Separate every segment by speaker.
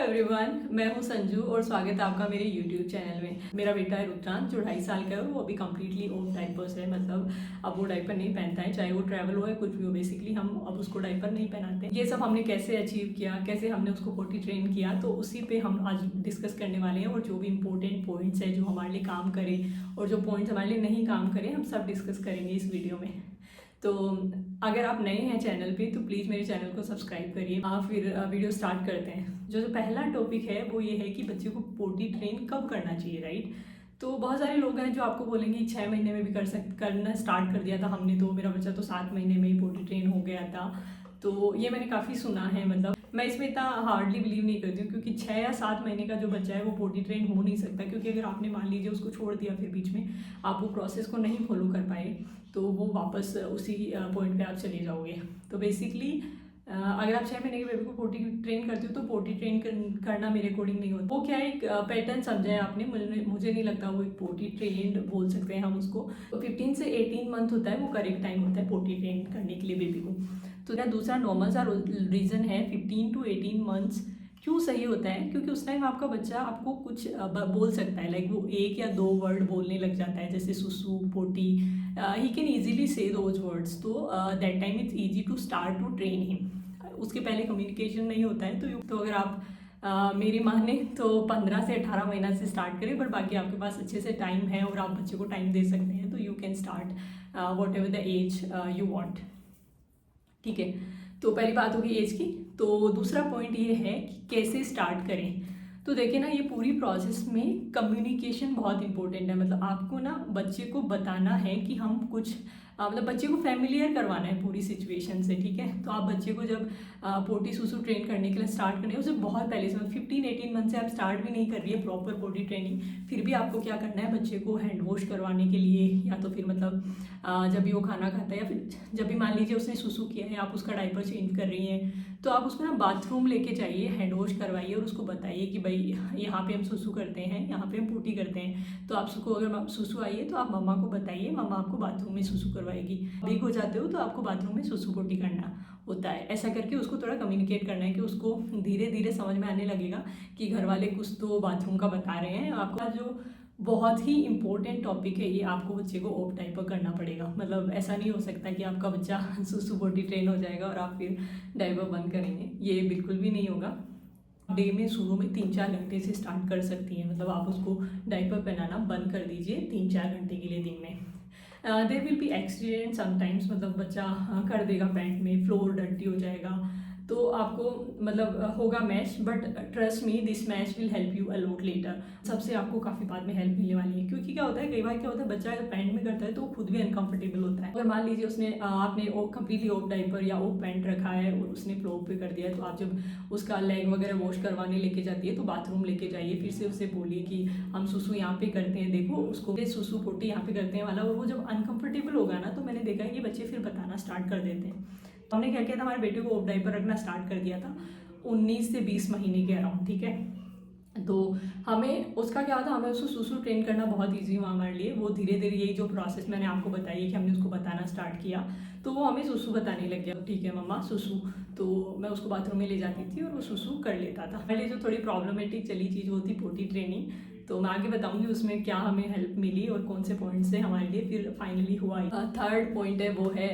Speaker 1: Everyone, मैं हूं संजू और स्वागत है आपका मेरे यूट्यूब चैनल में। मेरा बेटा है रुद्रांश जो 2.5 साल का है और वो अभी कम्प्लीटली ओम डाइपर्स है। मतलब अब वो डाइपर नहीं पहनता है, चाहे वो ट्रैवल हो या कुछ भी हो। बेसिकली हम अब उसको डाइपर नहीं पहनाते। ये सब हमने कैसे अचीव किया, कैसे हमने उसको पोटी ट्रेन किया, तो उसी पे हम आज डिस्कस करने वाले हैं। और जो भी इंपॉर्टेंट पॉइंट्स है जो हमारे लिए काम करे और जो पॉइंट्स हमारे लिए नहीं काम करे, हम सब डिस्कस करेंगे इस वीडियो में। तो अगर आप नए हैं चैनल पे तो प्लीज़ मेरे चैनल को सब्सक्राइब करिए। फिर वीडियो स्टार्ट करते हैं। जो पहला टॉपिक है वो ये है कि बच्चे को पोटी ट्रेन कब करना चाहिए, राइट। तो बहुत सारे लोग हैं जो आपको बोलेंगे 6 महीने में भी करना स्टार्ट कर दिया था हमने, तो मेरा बच्चा तो 7 महीने में ही पोटी ट्रेन हो गया था। तो ये मैंने काफ़ी सुना है। मतलब मैं इसमें इतना हार्डली बिलीव नहीं करती हूँ, क्योंकि 6 या 7 महीने का जो बच्चा है वो पोटी ट्रेन हो नहीं सकता। क्योंकि अगर आपने मान लीजिए उसको छोड़ दिया, फिर बीच में आप वो प्रोसेस को नहीं फॉलो कर पाए, तो वो वापस उसी पॉइंट पे आप चले जाओगे। तो बेसिकली अगर आप 6 महीने के बेबी को पोटी ट्रेन करते हो तो पोटी ट्रेन करना मेरे अकॉर्डिंग नहीं होता। वो क्या एक पैटर्न समझा है आपने, मुझे नहीं लगता वो एक पोटी ट्रेन बोल सकते हैं हम उसको। तो 15 से 18 मंथ होता है वो करेक्ट टाइम होता है पोटी ट्रेन करने के लिए बेबी को। तो क्या दूसरा नॉर्मल सा रीज़न है 15 to 18 मंथ्स क्यों सही होता है, क्योंकि उस टाइम आपका बच्चा आपको कुछ बोल सकता है। लाइक वो 1 या 2 वर्ड बोलने लग जाता है, जैसे सुसु, potty. He can easily say those words. तो that time it's easy to start to train him. उसके पहले कम्युनिकेशन नहीं होता है। तो अगर आप मेरी माने तो 15 से 18 महीना से स्टार्ट करें, पर बाकी आपके पास अच्छे से टाइम है और आप बच्चे को टाइम दे सकते हैं, तो you can start whatever the age you want. ठीक है, तो पहली बात होगी एज की। तो दूसरा पॉइंट ये है कि कैसे स्टार्ट करें। तो देखिए ना, ये पूरी प्रोसेस में कम्युनिकेशन बहुत इंपॉर्टेंट है। मतलब आपको ना बच्चे को बताना है कि हम कुछ मतलब बच्चे को फैमिलियर करवाना है पूरी सिचुएशन से। ठीक है, तो आप बच्चे को जब पोटी सुसु ट्रेन करने के लिए स्टार्ट करें, उसे बहुत पहले से 15-18 मंथ से आप स्टार्ट भी नहीं कर रही है प्रॉपर पोटी ट्रेनिंग, फिर भी आपको क्या करना है, बच्चे को हैंड वॉश करवाने के लिए, या तो फिर मतलब जब भी वो खाना खाता है, या फिर जब भी मान लीजिए उसने सुसु किया है, आप उसका डायपर चेंज कर रही हैं, तो आप उसको ना बाथरूम लेके जाइए, हैंड वॉश करवाइए और उसको बताइए कि भाई यहाँ पे हम सुसु करते हैं, यहाँ पे हम पोटी करते हैं। तो आप उसको अगर सुसु आई है तो आप मम्मा को बताइए, मम्मा आपको बाथरूम में सुसु करवाएगी। वीक हो जाते हो तो आपको बाथरूम में सुसु पोटी करना होता है। ऐसा करके उसको थोड़ा कम्युनिकेट करना है कि उसको धीरे धीरे समझ में आने लगेगा कि घर वाले कुछ तो बाथरूम का बता रहे हैं। आपका जो बहुत ही इंपॉर्टेंट टॉपिक है ये, आपको बच्चे को ओप डाइपर करना पड़ेगा। मतलब ऐसा नहीं हो सकता कि आपका बच्चा सुसु पोटी ट्रेन हो जाएगा और आप फिर डाइपर बंद करेंगे, ये बिल्कुल भी नहीं होगा। डे में शुरू में 3-4 घंटे से स्टार्ट कर सकती हैं। मतलब आप उसको डाइपर पहनाना बंद कर दीजिए 3-4 घंटे के लिए दिन में। There will be accident sometimes. मतलब बच्चा कर देगा पैंट में, फ्लोर डर्टी हो जाएगा, तो आपको मतलब होगा mash, but trust me this mash will help you a lot later. सबसे आपको काफ़ी बाद में हेल्प मिलने वाली है। क्योंकि क्या होता है, कई बार क्या होता है, बच्चा अगर पैंट में करता है तो खुद भी अनकंफर्टेबल होता है। अगर मान लीजिए उसने आपने कम्प्लीटली ओप डाइपर या ओप पैंट रखा है और उसने फ्लोर पे कर दिया है, तो आप जब उसका लेग वगैरह वॉश करवाने लेके जाती है तो बाथरूम लेके जाइए, फिर से उससे बोलिए कि हम सुसु यहाँ पे करते हैं, देखो उसको सुसु पोटी यहाँ पे करते हैं वाला। और वो जब अनकंफर्टेबल होगा ना, तो मैंने देखा है कि बच्चे फिर बताना स्टार्ट कर देते हैं। तो हमने क्या किया था, हमारे बेटे को ओप डाइपर रखना स्टार्ट कर दिया था 19 से 20 महीने के अराउंड। ठीक है, तो हमें उसका क्या था, हमें उसको सुसु ट्रेन करना बहुत ईजी हुआ हमारे लिए। वो धीरे धीरे यही जो प्रोसेस मैंने आपको बताई है कि हमने उसको बताना स्टार्ट किया, तो वो हमें सुसु बताने लग गया। ठीक है मम्मा सुसु, तो मैं उसको बाथरूम में ले जाती थी और वो सुसु कर लेता था। पहले जो थोड़ी प्रॉब्लमेटिक चली चीज़ होती पोटी ट्रेनिंग, तो मैं आगे बताऊंगी उसमें क्या हमें हेल्प मिली और कौन से पॉइंट से हमारे लिए फिर फाइनली हुआ। थर्ड पॉइंट है वो है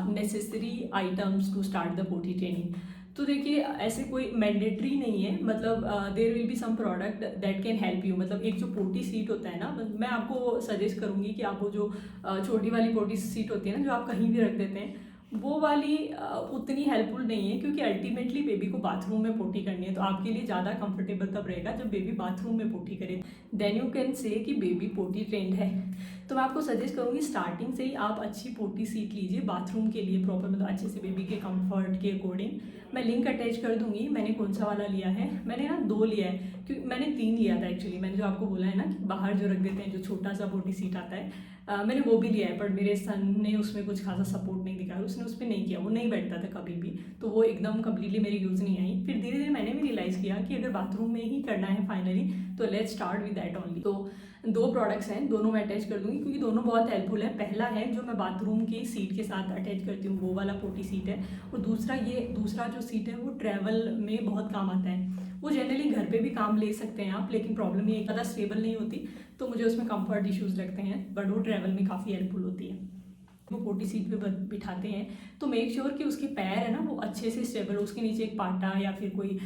Speaker 1: necessary items to start the potty training. तो देखिए, ऐसे कोई मैंडेटरी नहीं है। मतलब there will be some product that can help you. मतलब एक जो पोटी सीट होता है ना, मैं आपको सजेस्ट करूँगी कि आप वो जो छोटी वाली पोटी सीट होती है ना, जो आप कहीं भी रख देते हैं, वो वाली उतनी हेल्पफुल नहीं है। क्योंकि अल्टीमेटली बेबी को बाथरूम में पोटी करनी है, तो आपके लिए ज़्यादा कंफर्टेबल तब रहेगा जब बेबी बाथरूम में पोटी करे, देन यू कैन से कि बेबी पोटी ट्रेंड है। तो मैं आपको सजेस्ट करूँगी स्टार्टिंग से ही आप अच्छी पोटी सीट लीजिए बाथरूम के लिए प्रॉपर, मतलब अच्छे से बेबी के कंफर्ट के अकॉर्डिंग। मैं लिंक अटैच कर दूंगी मैंने कौन सा वाला लिया है। मैंने ना 2 लिया है, क्योंकि मैंने 3 लिया था एक्चुअली। मैंने जो आपको बोला है ना कि बाहर जो रख देते हैं, जो छोटा सा पोटी सीट आता है, मैंने वो भी लिया है। पर मेरे सन ने उसमें कुछ खासा सपोर्ट नहीं दिखाया, उसने उस पर नहीं किया, वो नहीं बैठता था कभी भी, तो वो एकदम कम्प्लीटली मेरी यूज़ नहीं आई। फिर धीरे धीरे मैंने भी रियलाइज़ किया कि अगर बाथरूम में ही करना है फाइनली, तो let's start with that only. तो 2 प्रोडक्ट्स हैं, दोनों मैं अटैच कर दूंगी क्योंकि दोनों बहुत हेल्पफुल है। पहला है जो मैं बाथरूम की सीट के साथ अटैच करती हूँ, वो वाला पोटी सीट है। और दूसरा जो सीट है वो ट्रैवल में बहुत काम आता है। वो जनरली घर पे भी काम ले सकते हैं आप, लेकिन प्रॉब्लम ये ज़्यादा स्टेबल नहीं होती, तो मुझे उसमें कंफर्ट इश्यूज़ लगते हैं, बट वो ट्रैवल में काफ़ी हेल्पफुल होती है। वो पोटी सीट पे बिठाते हैं तो मेक श्योर कि उसके पैर है ना वो अच्छे से स्टेबल हो, उसके नीचे एक पाटा या फिर कोई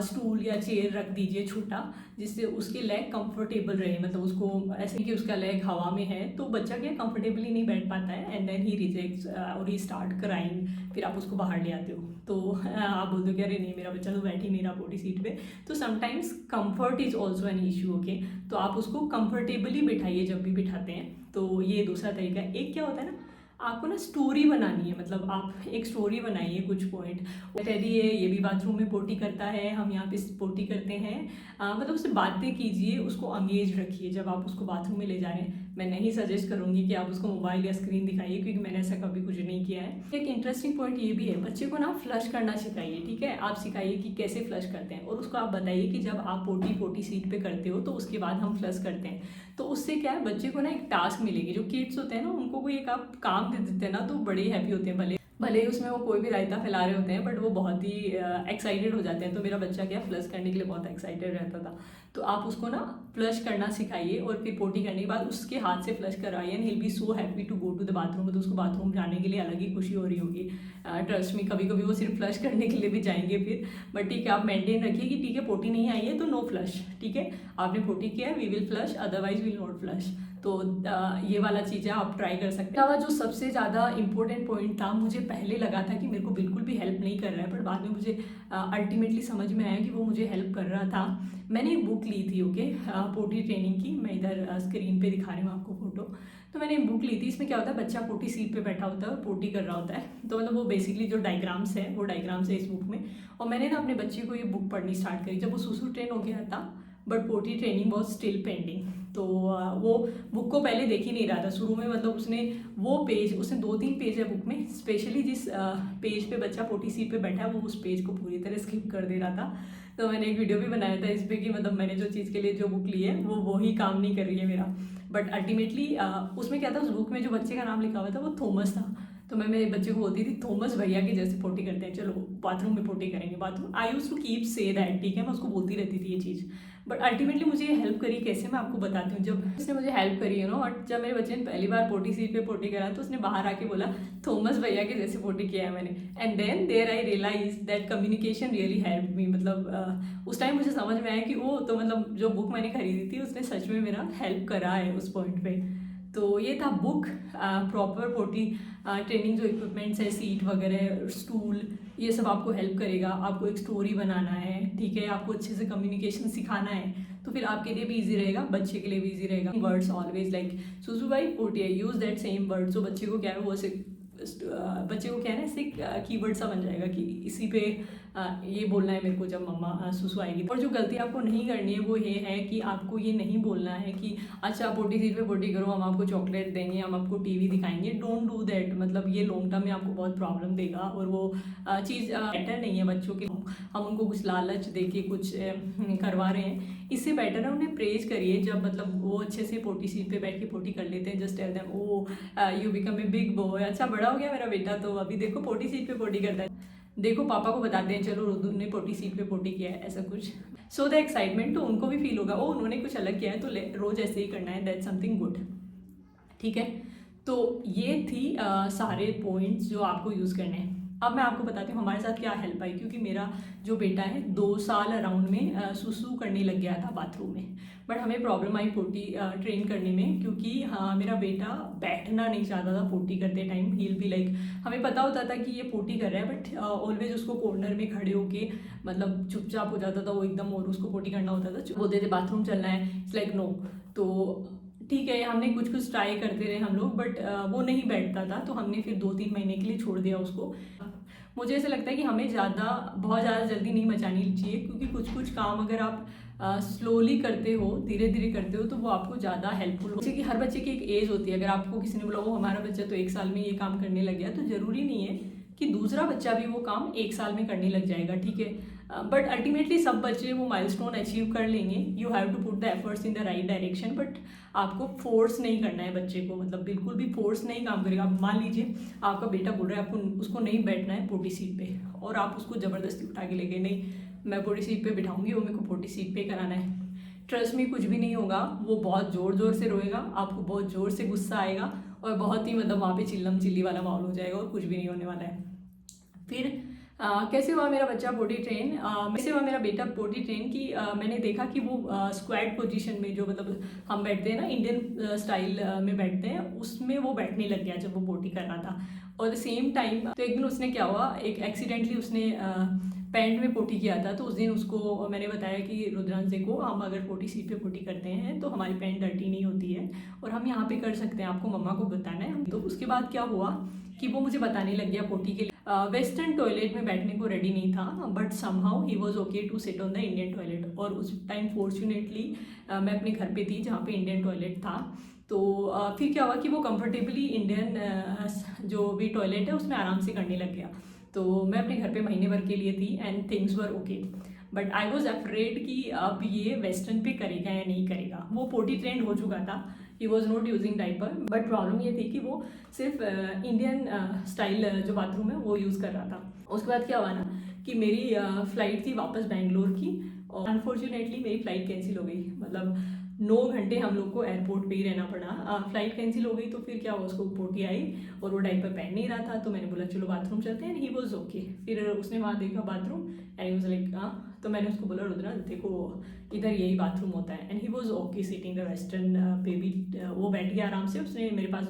Speaker 1: स्टूल या चेयर रख दीजिए छोटा, जिससे उसके लेग कंफर्टेबल रहे, मतलब उसको ऐसे कि उसका लेग हवा में है तो बच्चा क्या कंफर्टेबली नहीं बैठ पाता है, एंड देन ही रिजेक्ट्स और ही स्टार्ट क्राइंग, फिर आप उसको बाहर ले आते हो तो आप बोलते हो कि अरे नहीं मेरा बच्चा तो बैठ ही नहीं रहा पोटी सीट पे। तो sometimes comfort is also an issue, okay, तो आप उसको कंफर्टेबली बिठाइए जब भी बिठाते हैं। तो ये दूसरा तरीका है। एक क्या होता है ना, आपको ना स्टोरी बनानी है, मतलब आप एक स्टोरी बनाइए कुछ पॉइंट, टेडी है ये भी बाथरूम में पोटी करता है, हम यहाँ पे पोटी करते हैं, मतलब उससे बातें कीजिए, उसको एंगेज रखिए जब आप उसको बाथरूम में ले जा रहे हैं। मैं नहीं सजेस्ट करूँगी कि आप उसको मोबाइल या स्क्रीन दिखाइए, क्योंकि मैंने ऐसा कभी कुछ नहीं किया है। एक इंटरेस्टिंग पॉइंट ये भी है, बच्चे को ना फ्लश करना सिखाइए, ठीक है, आप सिखाइए कि कैसे फ्लश करते हैं, और उसको आप बताइए कि जब आप पोटी सीट पे करते हो तो उसके बाद हम फ्लश करते हैं। तो उससे क्या है, बच्चे को ना एक टास्क मिलेगी। जो किड्स होते हैं ना उनको कोई एक आप काम दे देते हैं ना तो बड़े हैप्पी होते हैं, भले ही उसमें वो कोई भी रायता फैला रहे होते हैं, बट वो बहुत ही एक्साइटेड हो जाते हैं। तो मेरा बच्चा क्या फ्लश करने के लिए बहुत एक्साइटेड रहता था। तो आप उसको ना फ्लश करना सिखाइए और फिर पोटी करने के बाद उसके हाथ से फ्लश करवाइए, and he will be so happy to go to the bathroom. तो उसको बाथरूम जाने के लिए अलग ही खुशी हो रही होगी, ट्रस्ट में। कभी कभी वो सिर्फ फ्लश करने के लिए भी जाएंगे फिर, बट ठीक है आप मेंटेन रखिए कि ठीक है पोटी नहीं आई है तो नो फ्लश, ठीक है, आपने पोटी किया है we will flush, otherwise will not flush. तो ये वाला चीज़ें आप ट्राई कर सकते हैं। जो सबसे ज़्यादा इंपॉर्टेंट पॉइंट था, मुझे पहले लगा था कि मेरे को बिल्कुल भी हेल्प नहीं कर रहा है, पर बाद में मुझे अल्टीमेटली समझ में आया कि वो मुझे हेल्प कर रहा था। मैंने एक बुक ली थी, ओके, पोटी ट्रेनिंग की, मैं इधर स्क्रीन पे दिखा रही हूँ आपको फोटो। तो मैंने एक बुक ली थी, इसमें क्या होता है बच्चा पोटी सीट पे बैठा होता है और पोटी कर रहा होता है, तो मतलब वो बेसिकली जो डायग्राम्स है वो डायग्राम्स है इस बुक में। और मैंने ना अपने बच्चे को ये बुक पढ़नी स्टार्ट करी जब वो सुसु ट्रेन हो गया था, but potty training was still pending. तो वो बुक को पहले देख ही नहीं रहा था शुरू में, मतलब उसने वो पेज, उसने 2-3 पेज है बुक में, स्पेशली जिस पेज पे बच्चा पोटी सीट पे बैठा है वो उस पेज को पूरी तरह स्किप कर दे रहा था। तो मैंने एक वीडियो भी बनाया था इस पर कि मतलब मैंने जो चीज़ के लिए जो बुक ली है वो ही काम नहीं कर रही है मेरा। बट अल्टीमेटली उसमें क्या था, उस बुक में जो बच्चे का नाम लिखा हुआ था वो थॉमस था। तो मैं मेरे बच्चे को बोलती थी थॉमस भैया की जैसे पोटी करते हैं, चलो बाथरूम में पोटी करेंगे, bathroom. I used to keep say that, ठीक है, मैं उसको बोलती रहती थी ये चीज़। बट अल्टीमेटली मुझे ये हेल्प करी कैसे, मैं आपको बताती हूँ। जब उसने मुझे हेल्प करी है ना, और जब मेरे बच्चे ने पहली बार पोटी सीट पे पोटी करा तो उसने बाहर आके बोला थॉमस भैया के जैसे पोटी किया है मैंने, and then there I realize that communication really help me. मतलब उस टाइम मुझे समझ में आया कि वो तो मतलब जो बुक मैंने खरीदी थी उसने सच में मेरा हेल्प करा है उस पॉइंट पे। तो ये था बुक, प्रॉपर पोटी ट्रेनिंग जो इक्विपमेंट्स है, सीट वगैरह, स्टूल, ये सब आपको हेल्प करेगा। आपको एक स्टोरी बनाना है, ठीक है, आपको अच्छे से कम्युनिकेशन सिखाना है, तो फिर आपके लिए भी इजी रहेगा, बच्चे के लिए भी इजी रहेगा। वर्ड्स ऑलवेज लाइक सुसु भाई पोटी है, यूज दैट सेम वर्ड। जो बच्चे को क्या है वो बच्चे को क्या है ना इससे कीवर्ड सा बन जाएगा कि इसी पे ये बोलना है मेरे को जब मम्मा सुसु आएगी। और जो गलती आपको नहीं करनी है वो ये है कि आपको ये नहीं बोलना है कि अच्छा पोटी सीट पे पोटी करो, हम आपको चॉकलेट देंगे, हम आपको टीवी दिखाएंगे। डोंट डू दैट, मतलब ये लॉन्ग टर्म में आपको बहुत प्रॉब्लम देगा और वो चीज़ बेटर नहीं है बच्चों के। हम उनको कुछ लालच दे के कुछ करवा रहे हैं, इससे बेटर है उन्हें प्रेज करिए जब मतलब वो अच्छे से पोटी सीट पे बैठ के पोटी कर लेते हैं। Just tell them oh you become a big boy, अच्छा बड़ा हो गया मेरा बेटा तो अभी देखो पोटी सीट पे पोटी करता है, देखो पापा को बताते हैं चलो रुदु ने पोटी सीट पे पोटी किया है, ऐसा कुछ। सो द एक्साइटमेंट, तो उनको भी फील होगा ओ उन्होंने कुछ अलग किया है तो रोज ऐसे ही करना है, दैट्स समथिंग गुड, ठीक है। तो ये थी सारे पॉइंट्स जो आपको यूज़ करने हैं। अब मैं आपको बताती हूँ हमारे साथ क्या हेल्प आई, क्योंकि मेरा जो बेटा है 2 साल अराउंड में सुसु करने लग गया था बाथरूम में, बट हमें प्रॉब्लम आई पोटी ट्रेन करने में, क्योंकि हाँ मेरा बेटा बैठना नहीं चाहता था पोटी करते time. He will be like, हमें पता होता था कि ये पोटी कर रहा है, बट ऑलवेज उसको कॉर्नर में खड़े होके मतलब चुपचाप हो जाता था वो एकदम, और उसको पोटी करना होता था, बोलते थे बाथरूम चलना है, इट्स लाइक नो। तो ठीक है हमने कुछ ट्राई करते रहे हम लोग, बट वो नहीं बैठता था, तो हमने फिर 2-3 महीने के लिए छोड़ दिया उसको। मुझे ऐसा लगता है कि हमें बहुत ज़्यादा जल्दी नहीं मचानी चाहिए, क्योंकि कुछ काम अगर आप स्लोली करते हो, धीरे धीरे करते हो, तो वो आपको ज़्यादा हेल्पफुल हो। जैसे कि हर बच्चे की एक एज होती है, अगर आपको किसी ने बोला वो हमारा बच्चा तो 1 साल में ये काम करने लग गया, तो ज़रूरी नहीं है कि दूसरा बच्चा भी वो काम 1 साल में करने लग जाएगा, ठीक है। बट अल्टीमेटली सब बच्चे वो माइलस्टोन अचीव कर लेंगे। You have to put the efforts in the right direction, but आपको फोर्स नहीं करना है बच्चे को, मतलब बिल्कुल भी फोर्स नहीं काम करेगा। आप मान लीजिए आपका बेटा बोल रहा है आपको उसको नहीं बैठना है पोटी सीट पे, और आप उसको ज़बरदस्ती उठा के ले गए, नहीं मैं पोटी सीट पे बिठाऊंगी, वो मेरे को पोटी सीट पे कराना है। ट्रस्ट में कुछ भी नहीं होगा, वो बहुत ज़ोर ज़ोर से रोएगा, आपको बहुत ज़ोर से गुस्सा आएगा और बहुत ही मतलब वहाँ पे चिल्लम चिल्ली वाला माहौल हो जाएगा और कुछ भी नहीं होने वाला है। फिर कैसे हुआ मेरा बच्चा पोटी ट्रेन, कैसे हुआ मेरा बेटा पोटी ट्रेन कि मैंने देखा कि वो स्क्वाड पोजीशन में जो मतलब हम बैठते हैं ना इंडियन स्टाइल में बैठते हैं, उसमें वो बैठने लग गया जब वो पोटी कर रहा था। और द सेम टाइम तो एक दिन उसने क्या हुआ, एक एक्सीडेंटली उसने पैंट में पोटी किया था। तो उस दिन उसको मैंने बताया कि रुद्रांश देखो, हम अगर पोटी सीट पे पोटी करते हैं तो हमारी पैंट डर्टी नहीं होती है और हम यहाँ पे कर सकते हैं, आपको मम्मा को बताना है। तो उसके बाद क्या हुआ कि वो मुझे बताने लग गया पोटी के लिए वेस्टर्न टॉयलेट में बैठने को रेडी नहीं था, but somehow he was okay to sit on the Indian toilet. और उस टाइम फॉर्चुनेटली मैं अपने घर पे थी जहाँ पे इंडियन टॉयलेट था। तो फिर क्या हुआ कि वो कंफर्टेबली इंडियन जो भी टॉयलेट है उसमें आराम से करने लग गया। तो मैं अपने घर पे महीने भर के लिए थी and things were okay, but I was afraid कि अब ये वेस्टर्न पे करेगा या नहीं करेगा। वो पोटी ट्रेंड हो चुका था, he was not using diaper, but problem ये थी कि वो सिर्फ इंडियन स्टाइल जो बाथरूम है वो यूज़ कर रहा था। उसके बाद क्या हुआ ना कि मेरी फ़्लाइट थी वापस बैंगलोर की, और अनफॉर्चुनेटली मेरी फ़्लाइट कैंसिल हो गई। मतलब 9 घंटे हम लोग को एयरपोर्ट पे ही रहना पड़ा। फ़्लाइट कैंसिल हो गई तो फिर क्या हुआ, उसको पोटी आई और वो डाइपर पहन नहीं रहा था। तो मैंने बोला चलो बाथरूम चलते हैं, ही वॉज ओके। फिर उसने वहाँ देखा bathroom and he was like तो मैंने उसको बोला रुद्रा देखो इधर यही बाथरूम होता है, and he was okay sitting the western baby. वो बैठ गया आराम से, उसने मेरे पास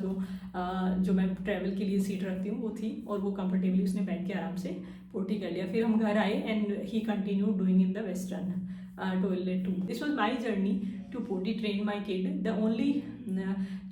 Speaker 1: जो मैं ट्रैवल के लिए सीट रखती हूँ वो थी, और वो कंफर्टेबली उसने बैठ के आराम से पोटी कर लिया। फिर हम घर आए and he continue doing in the western toilet too. This was my journey to potty train my kid. The only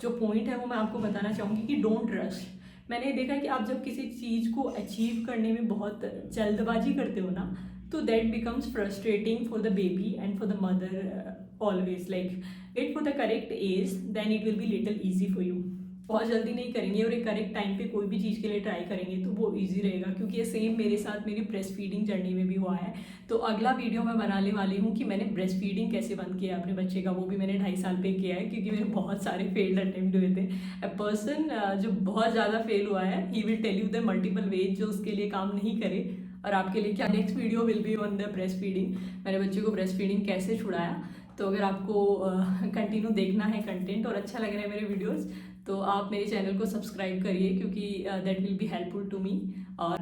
Speaker 1: जो पॉइंट है वो मैं आपको बताना चाहूँगी कि डोंट रश। मैंने देखा कि आप जब किसी चीज़ को अचीव करने में बहुत जल्दबाजी करते हो ना, तो that becomes frustrating for the baby and for the mother always. Like wait for the correct age, then it will be little easy for you. बहुत जल्दी नहीं करेंगे और एक करेक्ट टाइम पे कोई भी चीज़ के लिए ट्राई करेंगे तो वो इजी रहेगा, क्योंकि ये सेम मेरे साथ मेरी ब्रेस्ट फीडिंग जर्नी में भी हुआ है। तो अगला वीडियो मैं बनाने वाली हूँ कि मैंने ब्रेस्ट फीडिंग कैसे बंद किया अपने बच्चे का, वो भी मैंने 2.5 साल पे किया है, क्योंकि मेरे बहुत सारे फेल्ड अटेम्प्ट हुए थे। अ पर्सन जो बहुत ज़्यादा फेल हुआ है, he will tell you the multiple ways जो उसके लिए काम नहीं करे और आपके लिए क्या। Next video will be on the breast feeding, मैंने बच्चे को ब्रेस्ट फीडिंग कैसे छुड़ाया। तो अगर आपको कंटिन्यू देखना है कंटेंट और अच्छा लग रहा है मेरे वीडियोज़, तो आप मेरे चैनल को सब्सक्राइब करिए, क्योंकि that will be helpful to me. और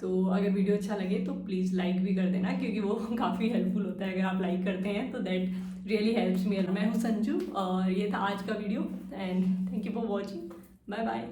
Speaker 1: तो अगर वीडियो अच्छा लगे तो प्लीज़ लाइक भी कर देना, क्योंकि वो काफ़ी हेल्पफुल होता है अगर आप लाइक करते हैं तो दैट रियली हेल्प्स मी। मैं हूँ संजू और ये था आज का video and thank you for watching. Bye bye.